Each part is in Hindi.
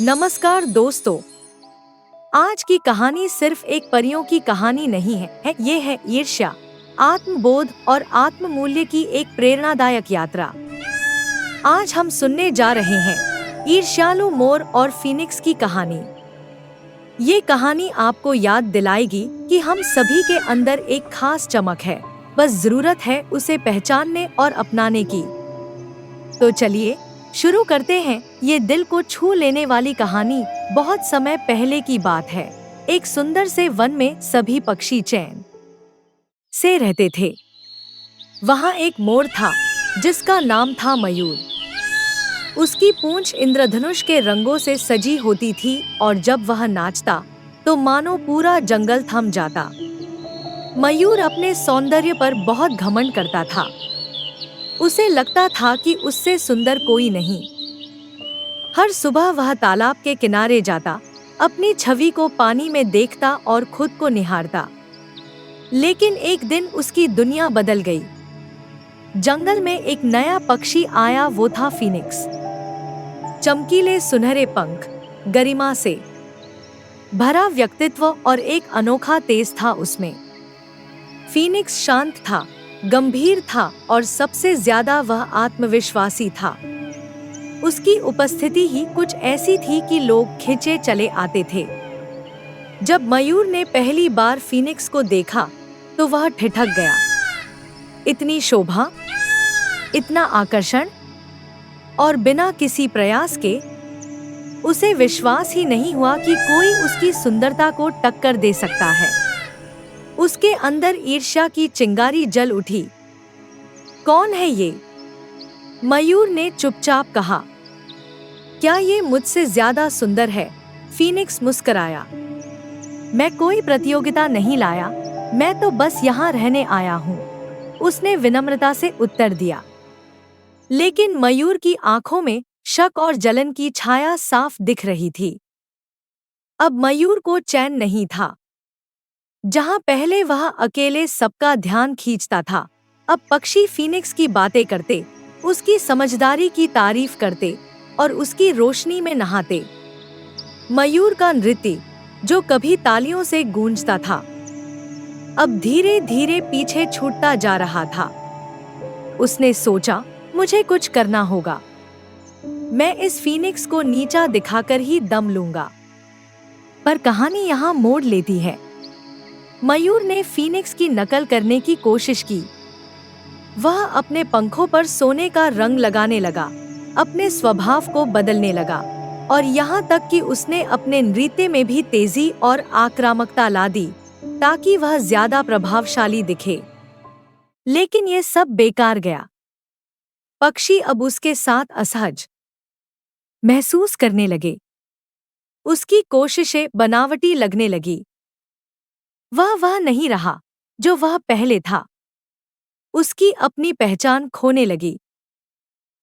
नमस्कार दोस्तों। आज की कहानी सिर्फ एक परियों की कहानी नहीं है, ये है ईर्ष्या, आत्मबोध और आत्ममूल्य की एक प्रेरणादायक यात्रा। आज हम सुनने जा रहे हैं ईर्ष्यालु मोर और फीनिक्स की कहानी। ये कहानी आपको याद दिलाएगी कि हम सभी के अंदर एक खास चमक है, बस जरूरत है उसे पहचानने और अपनाने की। तो चलिए शुरू करते हैं। ये दिल को छू लेने वाली कहानी बहुत समय पहले की बात है। एक सुंदर से वन में सभी पक्षी चैन से रहते थे। वहाँ एक मोर था जिसका नाम था मयूर। उसकी पूंछ इंद्रधनुष के रंगों से सजी होती थी और जब वह नाचता तो मानो पूरा जंगल थम जाता। मयूर अपने सौंदर्य पर बहुत घमंड करता था। उसे लगता था कि उससे सुंदर कोई नहीं। हर सुबह वह तालाब के किनारे जाता, अपनी छवि को पानी में देखता और खुद को निहारता। लेकिन एक दिन उसकी दुनिया बदल गई। जंगल में एक नया पक्षी आया, वो था फीनिक्स। चमकीले सुनहरे पंख, गरिमा से भरा व्यक्तित्व और एक अनोखा तेज था उसमें। फीनिक्स शांत था, गंभीर था और सबसे ज्यादा वह आत्मविश्वासी था। उसकी उपस्थिति ही कुछ ऐसी थी कि लोग खिंचे चले आते थे। जब मयूर ने पहली बार फीनिक्स को देखा तो वह ठिठक गया। इतनी शोभा, इतना आकर्षण, और बिना किसी प्रयास के उसे विश्वास ही नहीं हुआ कि कोई उसकी सुंदरता को टक्कर दे सकता है। उसके अंदर ईर्ष्या की चिंगारी जल उठी। कौन है ये? मयूर ने चुपचाप कहा। क्या ये मुझसे ज्यादा सुंदर है? फीनिक्स मुस्कुराया। मैं कोई प्रतियोगिता नहीं लाया, मैं तो बस यहाँ रहने आया हूँ, उसने विनम्रता से उत्तर दिया। लेकिन मयूर की आंखों में शक और जलन की छाया साफ दिख रही थी। अब मयूर को चैन नहीं था। जहाँ पहले वह अकेले सबका ध्यान खींचता था, अब पक्षी फीनिक्स की बातें करते, उसकी समझदारी की तारीफ करते और उसकी रोशनी में नहाते। मयूर का नृत्य, जो कभी तालियों से गूंजता था, अब धीरे धीरे पीछे छूटता जा रहा था। उसने सोचा, मुझे कुछ करना होगा। मैं इस फीनिक्स को नीचा दिखाकर ही दम लूंगा। पर कहानी यहाँ मोड़ लेती है। मयूर ने फीनिक्स की नकल करने की कोशिश की। वह अपने पंखों पर सोने का रंग लगाने लगा, अपने स्वभाव को बदलने लगा और यहाँ तक कि उसने अपने नृत्य में भी तेजी और आक्रामकता ला दी ताकि वह ज्यादा प्रभावशाली दिखे। लेकिन ये सब बेकार गया। पक्षी अब उसके साथ असहज महसूस करने लगे। उसकी कोशिशें बनावटी लगने लगी। वह नहीं रहा जो वह पहले था। उसकी अपनी पहचान खोने लगी।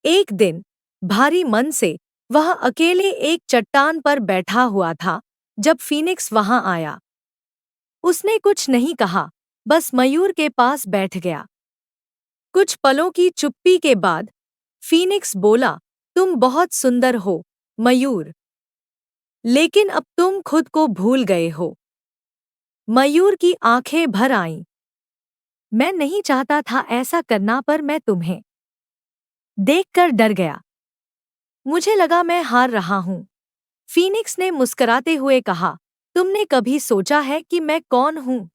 एक दिन भारी मन से वह अकेले एक चट्टान पर बैठा हुआ था जब फीनिक्स वहां आया। उसने कुछ नहीं कहा, बस मयूर के पास बैठ गया। कुछ पलों की चुप्पी के बाद फीनिक्स बोला, तुम बहुत सुंदर हो मयूर, लेकिन अब तुम खुद को भूल गए हो। मयूर की आंखें भर आईं। मैं नहीं चाहता था ऐसा करना, पर मैं तुम्हें देखकर डर गया। मुझे लगा मैं हार रहा हूँ। फीनिक्स ने मुस्कुराते हुए कहा, तुमने कभी सोचा है कि मैं कौन हूँ?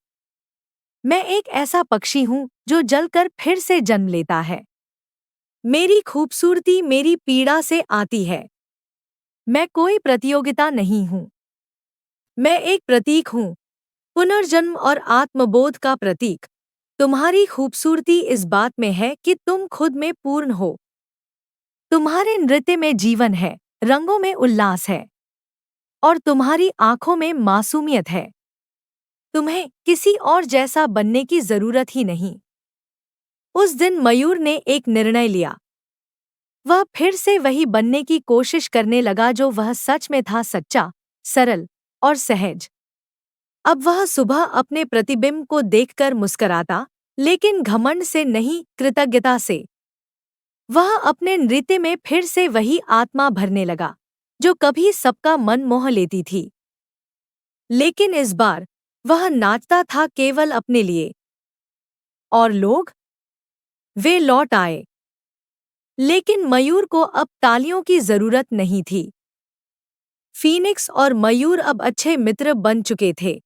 मैं एक ऐसा पक्षी हूँ जो जलकर फिर से जन्म लेता है। मेरी खूबसूरती मेरी पीड़ा से आती है। मैं कोई प्रतियोगिता नहीं हूँ। मैं एक प्रतीक हूँ, पुनर्जन्म और आत्मबोध का प्रतीक। तुम्हारी खूबसूरती इस बात में है कि तुम खुद में पूर्ण हो। तुम्हारे नृत्य में जीवन है, रंगों में उल्लास है और तुम्हारी आंखों में मासूमियत है। तुम्हें किसी और जैसा बनने की जरूरत ही नहीं। उस दिन मयूर ने एक निर्णय लिया। वह फिर से वही बनने की कोशिश करने लगा जो वह सच में था, सच्चा, सरल और सहज। अब वह सुबह अपने प्रतिबिंब को देखकर मुस्कुराता, लेकिन घमंड से नहीं, कृतज्ञता से। वह अपने नृत्य में फिर से वही आत्मा भरने लगा। जो कभी सबका मन मोह लेती थी। लेकिन इस बार वह नाचता था केवल अपने लिए। और लोग, वे लौट आए। लेकिन मयूर को अब तालियों की जरूरत नहीं थी। फीनिक्स और मयूर अब अच्छे मित्र बन चुके थे।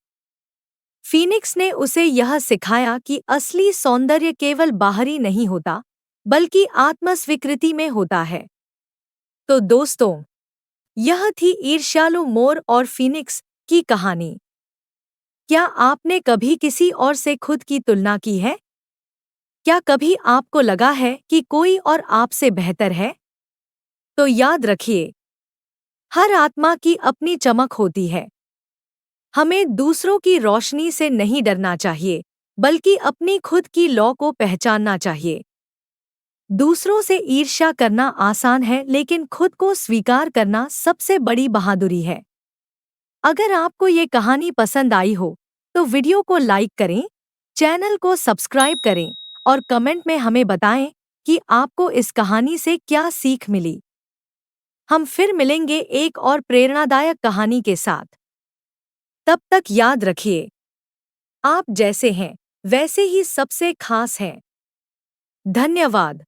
फीनिक्स ने उसे यह सिखाया कि असली सौंदर्य केवल बाहरी नहीं होता, बल्कि आत्मस्वीकृति में होता है। तो दोस्तों, यह थी ईर्ष्यालु मोर और फीनिक्स की कहानी। क्या आपने कभी किसी और से खुद की तुलना की है? क्या कभी आपको लगा है कि कोई और आपसे बेहतर है? तो याद रखिए, हर आत्मा की अपनी चमक होती है। हमें दूसरों की रोशनी से नहीं डरना चाहिए, बल्कि अपनी खुद की लौ को पहचानना चाहिए। दूसरों से ईर्ष्या करना आसान है, लेकिन खुद को स्वीकार करना सबसे बड़ी बहादुरी है। अगर आपको ये कहानी पसंद आई हो, तो वीडियो को लाइक करें, चैनल को सब्सक्राइब करें और कमेंट में हमें बताएं कि आपको इस कहानी से क्या सीख मिली। हम फिर मिलेंगे एक और प्रेरणादायक कहानी के साथ। तब तक याद रखिए, आप जैसे हैं, वैसे ही सबसे खास हैं। धन्यवाद।